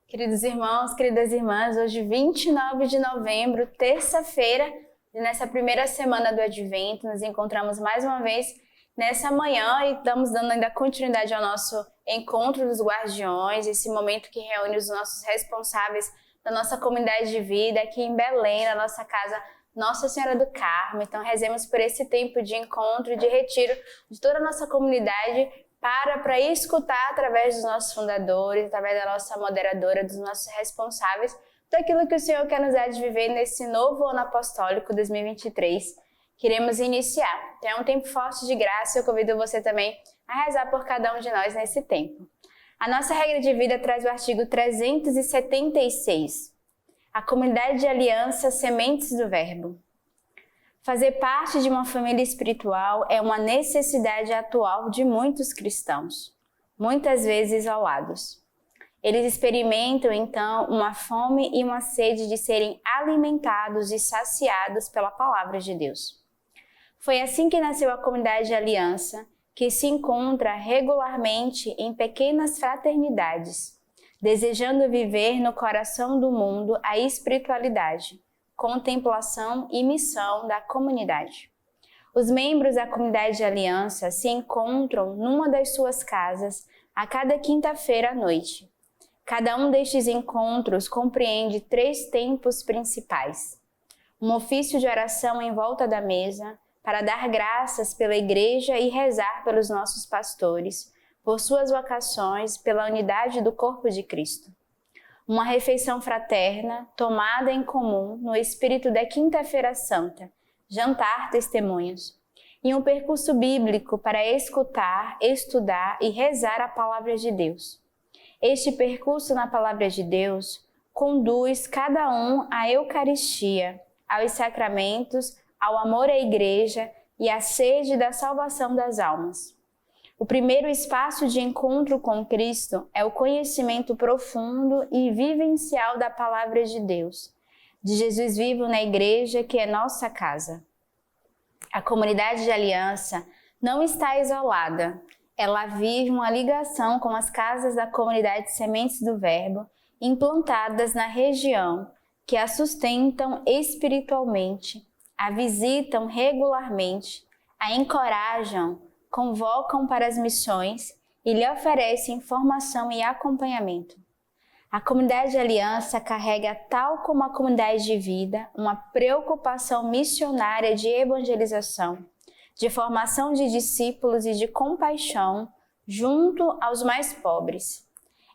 Queridos irmãos, queridas irmãs, hoje 29 de novembro, terça-feira, nessa primeira semana do Advento, nos encontramos mais uma vez nessa manhã e estamos dando ainda continuidade ao nosso encontro dos guardiões, esse momento que reúne os nossos responsáveis da nossa comunidade de vida aqui em Belém, na nossa casa Nossa Senhora do Carmo. Então rezemos por esse tempo de encontro e de retiro de toda a nossa comunidade para escutar através dos nossos fundadores, através da nossa moderadora, dos nossos responsáveis, daquilo que o Senhor quer nos dar de viver nesse novo ano apostólico 2023. Queremos iniciar. Então é um tempo forte de graça e eu convido você também a rezar por cada um de nós nesse tempo. A nossa regra de vida traz o artigo 376. A comunidade de aliança Sementes do Verbo. Fazer parte de uma família espiritual é uma necessidade atual de muitos cristãos, muitas vezes isolados. Eles experimentam, então, uma fome e uma sede de serem alimentados e saciados pela palavra de Deus. Foi assim que nasceu a comunidade de aliança, que se encontra regularmente em pequenas fraternidades, desejando viver no coração do mundo a espiritualidade, contemplação e missão da comunidade. Os membros da comunidade de aliança se encontram numa das suas casas a cada quinta-feira à noite. Cada um destes encontros compreende 3 tempos principais: um ofício de oração em volta da mesa, para dar graças pela igreja e rezar pelos nossos pastores, por suas vocações, pela unidade do corpo de Cristo. Uma refeição fraterna, tomada em comum no espírito da Quinta-feira Santa, jantar testemunhos, e um percurso bíblico para escutar, estudar e rezar a palavra de Deus. Este percurso na palavra de Deus conduz cada um à Eucaristia, aos sacramentos, ao amor à igreja e à sede da salvação das almas. O primeiro espaço de encontro com Cristo é o conhecimento profundo e vivencial da palavra de Deus, de Jesus vivo na igreja que é nossa casa. A comunidade de aliança não está isolada, ela vive uma ligação com as casas da comunidade Sementes do Verbo, implantadas na região, que a sustentam espiritualmente, a visitam regularmente, a encorajam, convocam para as missões e lhe oferecem formação e acompanhamento. A comunidade de aliança carrega, tal como a comunidade de vida, uma preocupação missionária de evangelização, de formação de discípulos e de compaixão junto aos mais pobres.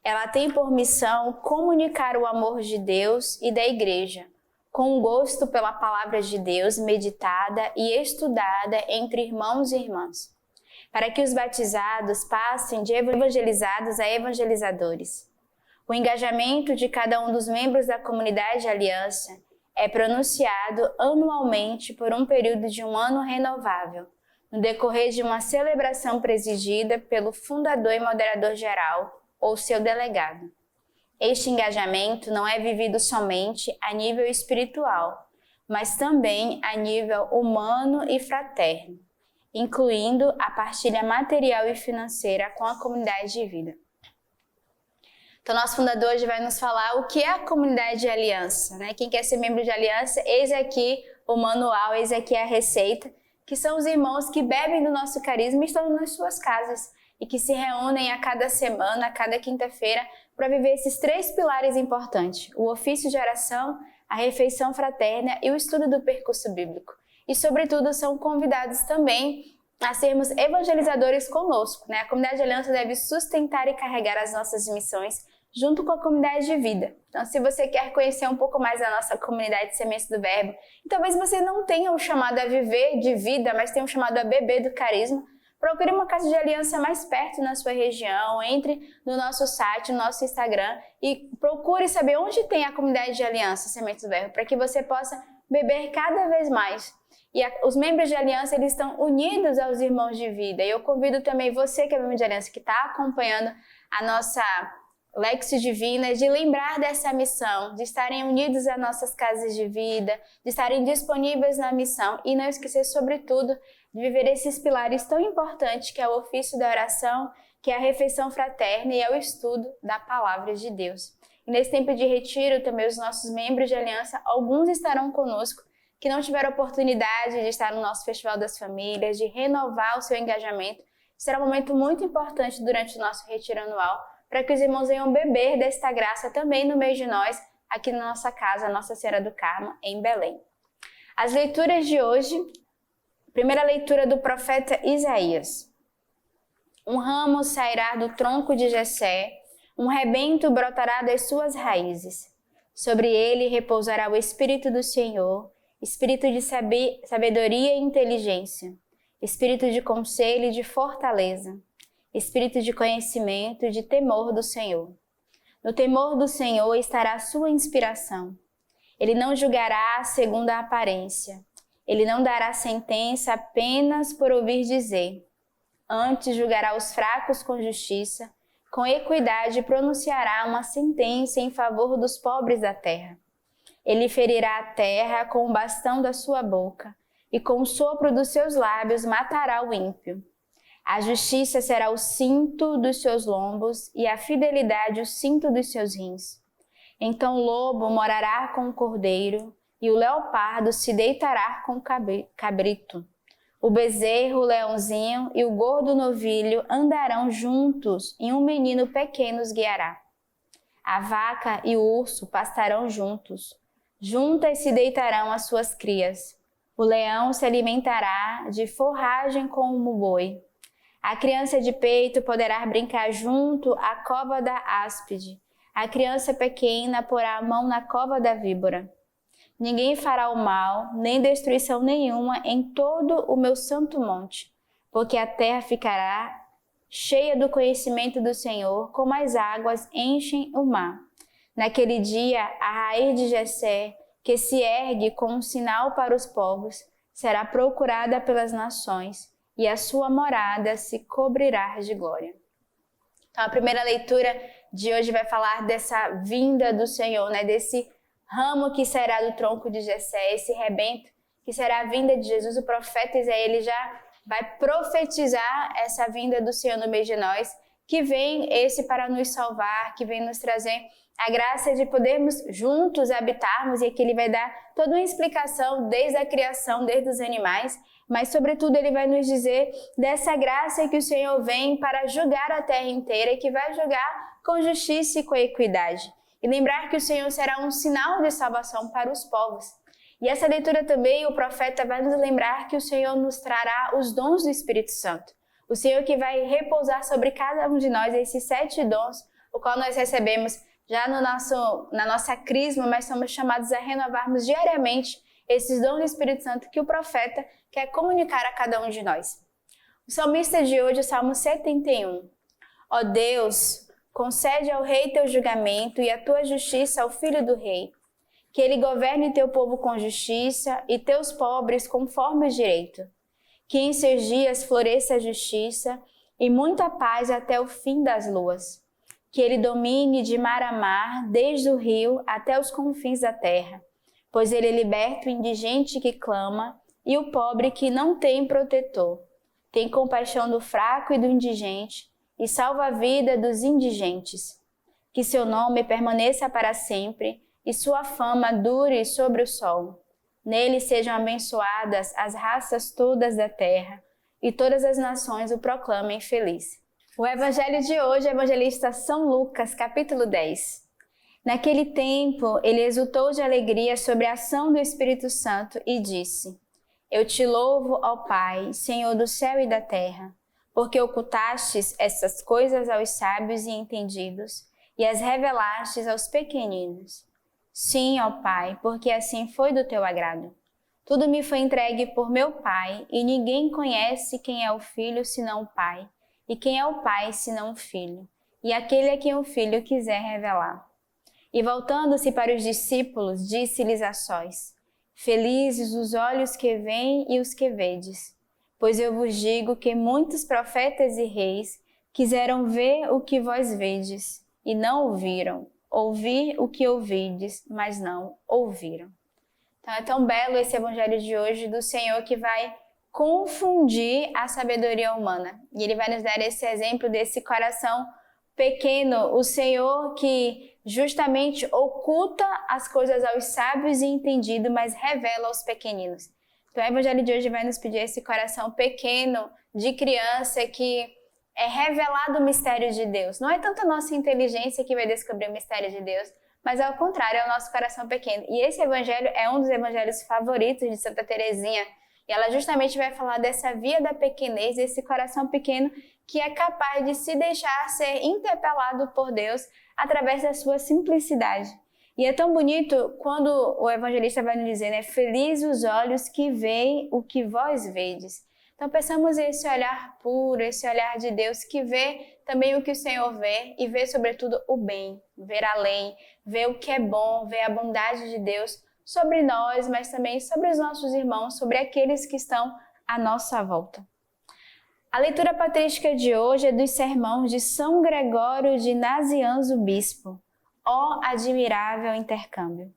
Ela tem por missão comunicar o amor de Deus e da Igreja, com gosto pela palavra de Deus meditada e estudada entre irmãos e irmãs, para que os batizados passem de evangelizados a evangelizadores. O engajamento de cada um dos membros da comunidade de aliança é pronunciado anualmente por um período de um ano renovável, no decorrer de uma celebração presidida pelo fundador e moderador geral ou seu delegado. Este engajamento não é vivido somente a nível espiritual, mas também a nível humano e fraterno, incluindo a partilha material e financeira com a comunidade de vida. Então, nosso fundador hoje vai nos falar o que é a comunidade de aliança, né? Quem quer ser membro de aliança, eis aqui o manual, eis aqui a receita, que são os irmãos que bebem do nosso carisma e estão nas suas casas e que se reúnem a cada semana, a cada quinta-feira, para viver esses 3 pilares importantes: o ofício de oração, a refeição fraterna e o estudo do percurso bíblico. E, sobretudo, são convidados também a sermos evangelizadores conosco, né? A comunidade de aliança deve sustentar e carregar as nossas missões junto com a comunidade de vida. Então, se você quer conhecer um pouco mais da nossa comunidade de Sementes do Verbo, e talvez você não tenha um chamado a viver de vida, mas tenha um chamado a beber do carisma, procure uma casa de aliança mais perto na sua região, entre no nosso site, no nosso Instagram e procure saber onde tem a comunidade de aliança Sementes do Verbo, para que você possa beber cada vez mais. E os membros de aliança, eles estão unidos aos irmãos de vida. E eu convido também você que é membro de aliança, que está acompanhando a nossa Lexio Divina, de lembrar dessa missão, de estarem unidos às nossas casas de vida, de estarem disponíveis na missão e não esquecer, sobretudo, de viver esses pilares tão importantes que é o ofício da oração, que é a refeição fraterna e é o estudo da palavra de Deus. E nesse tempo de retiro, também os nossos membros de aliança, alguns estarão conosco, que não tiveram oportunidade de estar no nosso Festival das Famílias, de renovar o seu engajamento. Será um momento muito importante durante o nosso retiro anual, para que os irmãos venham beber desta graça também no meio de nós, aqui na nossa casa, Nossa Senhora do Carmo, em Belém. As leituras de hoje, primeira leitura do profeta Isaías. Um ramo sairá do tronco de Jessé, um rebento brotará das suas raízes. Sobre ele repousará o Espírito do Senhor, Espírito de sabedoria e inteligência, Espírito de conselho e de fortaleza, Espírito de conhecimento e de temor do Senhor. No temor do Senhor estará a sua inspiração. Ele não julgará segundo a aparência. Ele não dará sentença apenas por ouvir dizer. Antes julgará os fracos com justiça, com equidade pronunciará uma sentença em favor dos pobres da terra. Ele ferirá a terra com o bastão da sua boca, e com o sopro dos seus lábios matará o ímpio. A justiça será o cinto dos seus lombos, e a fidelidade o cinto dos seus rins. Então o lobo morará com o cordeiro, e o leopardo se deitará com o cabrito. O bezerro, o leãozinho e o gordo novilho andarão juntos, e um menino pequeno os guiará. A vaca e o urso pastarão juntos. Juntas se deitarão as suas crias. O leão se alimentará de forragem como o boi. A criança de peito poderá brincar junto à cova da áspide. A criança pequena porá a mão na cova da víbora. Ninguém fará o mal, nem destruição nenhuma em todo o meu santo monte, porque a terra ficará cheia do conhecimento do Senhor, como as águas enchem o mar. Naquele dia, a raiz de Jessé, que se ergue como um sinal para os povos, será procurada pelas nações, e a sua morada se cobrirá de glória. Então, a primeira leitura de hoje vai falar dessa vinda do Senhor, desse ramo que será do tronco de Jessé, esse rebento que será a vinda de Jesus. O profeta Isaías, ele já vai profetizar essa vinda do Senhor no meio de nós, que vem esse para nos salvar, que vem nos trazer a graça de podermos juntos habitarmos, e aqui ele vai dar toda uma explicação desde a criação, desde os animais, mas sobretudo ele vai nos dizer dessa graça que o Senhor vem para julgar a terra inteira e que vai julgar com justiça e com equidade. E lembrar que o Senhor será um sinal de salvação para os povos. E essa leitura também, o profeta vai nos lembrar que o Senhor nos trará os dons do Espírito Santo. O Senhor que vai repousar sobre cada um de nós esses 7 dons, o qual nós recebemos já na nossa crisma, mas somos chamados a renovarmos diariamente esses dons do Espírito Santo que o profeta quer comunicar a cada um de nós. O salmista de hoje, o Salmo 71. Ó Deus, concede ao rei teu julgamento e a tua justiça ao filho do rei, que ele governe teu povo com justiça e teus pobres conforme o direito, que em seus dias floresça a justiça e muita paz até o fim das luas, que ele domine de mar a mar, desde o rio até os confins da terra, pois ele liberta o indigente que clama e o pobre que não tem protetor, tem compaixão do fraco e do indigente, e salva a vida dos indigentes. Que seu nome permaneça para sempre e sua fama dure sobre o sol. Nele sejam abençoadas as raças todas da terra, e todas as nações o proclamem feliz. O evangelho de hoje é o evangelista São Lucas, capítulo 10. Naquele tempo, ele exultou de alegria sobre a ação do Espírito Santo e disse: Eu te louvo, ó Pai, Senhor do céu e da terra, porque ocultastes essas coisas aos sábios e entendidos e as revelastes aos pequeninos. Sim, ó Pai, porque assim foi do teu agrado. Tudo me foi entregue por meu Pai, e ninguém conhece quem é o Filho senão o Pai, e quem é o Pai senão o Filho, e aquele a quem o Filho quiser revelar. E voltando-se para os discípulos, disse-lhes a sós: Felizes os olhos que veem e os que vedes. Pois eu vos digo que muitos profetas e reis quiseram ver o que vós vedes, e não ouviram, ouvir o que ouvides, mas não ouviram. Então é tão belo esse evangelho de hoje do Senhor que vai confundir a sabedoria humana. E ele vai nos dar esse exemplo desse coração Pequeno, o Senhor que justamente oculta as coisas aos sábios e entendidos, mas revela aos pequeninos. Então o Evangelho de hoje vai nos pedir esse coração pequeno de criança que é revelado o mistério de Deus. Não é tanto a nossa inteligência que vai descobrir o mistério de Deus, mas ao contrário, é o nosso coração pequeno. E esse evangelho é um dos evangelhos favoritos de Santa Teresinha. E ela justamente vai falar dessa via da pequenez, desse coração pequeno que é capaz de se deixar ser interpelado por Deus através da sua simplicidade. E é tão bonito quando o evangelista vai nos dizer, né? Feliz os olhos que veem o que vós vedes. Então pensamos esse olhar puro, esse olhar de Deus que vê também o que o Senhor vê e vê sobretudo o bem, ver além, ver o que é bom, ver a bondade de Deus sobre nós, mas também sobre os nossos irmãos, sobre aqueles que estão à nossa volta. A leitura patrística de hoje é dos sermões de São Gregório de Nazianzo Bispo. Ó admirável intercâmbio!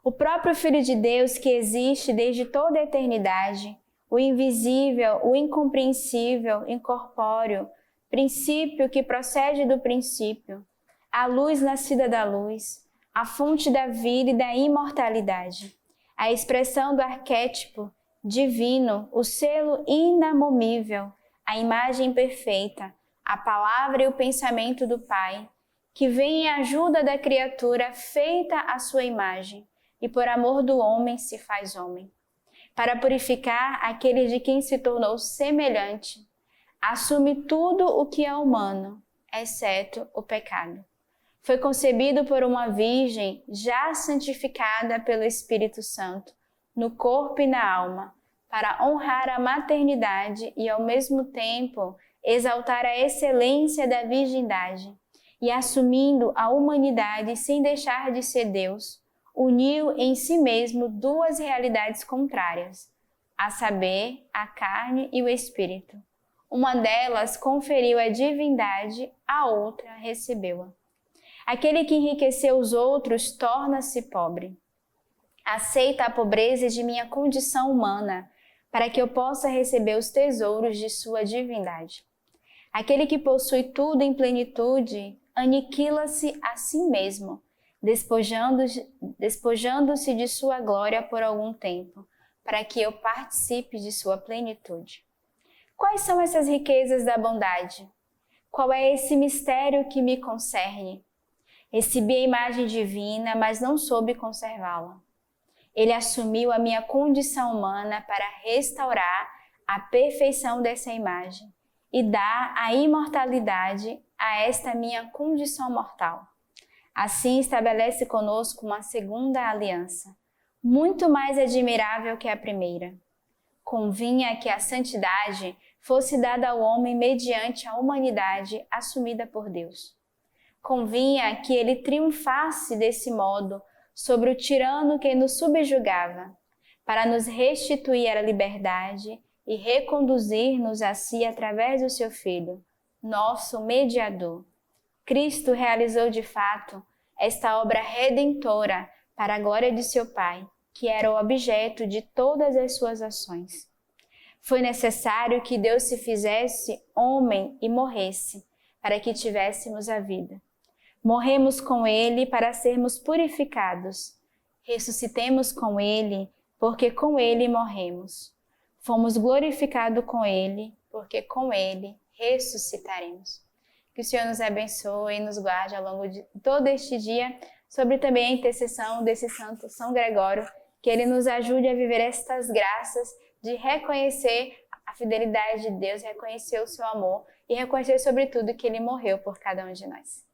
O próprio Filho de Deus que existe desde toda a eternidade, o invisível, o incompreensível, incorpóreo, princípio que procede do princípio, a luz nascida da luz, a fonte da vida e da imortalidade, a expressão do arquétipo divino, o selo inamomível, a imagem perfeita, a palavra e o pensamento do Pai, que vem em ajuda da criatura feita à sua imagem e por amor do homem se faz homem, para purificar aquele de quem se tornou semelhante, assume tudo o que é humano, exceto o pecado. Foi concebido por uma virgem já santificada pelo Espírito Santo, no corpo e na alma, para honrar a maternidade e ao mesmo tempo exaltar a excelência da virgindade, e assumindo a humanidade sem deixar de ser Deus, uniu em si mesmo duas realidades contrárias, a saber, a carne e o espírito. Uma delas conferiu a divindade, a outra recebeu-a. Aquele que enriqueceu os outros torna-se pobre. Aceita a pobreza de minha condição humana, para que eu possa receber os tesouros de sua divindade. Aquele que possui tudo em plenitude, aniquila-se a si mesmo, despojando-se de sua glória por algum tempo, para que eu participe de sua plenitude. Quais são essas riquezas da bondade? Qual é esse mistério que me concerne? Recebi a imagem divina, mas não soube conservá-la. Ele assumiu a minha condição humana para restaurar a perfeição dessa imagem e dar a imortalidade a esta minha condição mortal. Assim estabelece conosco uma segunda aliança, muito mais admirável que a primeira. Convinha que a santidade fosse dada ao homem mediante a humanidade assumida por Deus. Convinha que ele triunfasse desse modo sobre o tirano que nos subjugava, para nos restituir a liberdade e reconduzir-nos a si através do seu Filho, nosso mediador. Cristo realizou de fato esta obra redentora para a glória de seu Pai, que era o objeto de todas as suas ações. Foi necessário que Deus se fizesse homem e morresse, para que tivéssemos a vida. Morremos com Ele para sermos purificados. Ressuscitemos com Ele, porque com Ele morremos. Fomos glorificados com Ele, porque com Ele ressuscitaremos. Que o Senhor nos abençoe e nos guarde ao longo de todo este dia, sobre também a intercessão desse santo São Gregório, que ele nos ajude a viver estas graças de reconhecer a fidelidade de Deus, reconhecer o seu amor e reconhecer, sobretudo, que ele morreu por cada um de nós.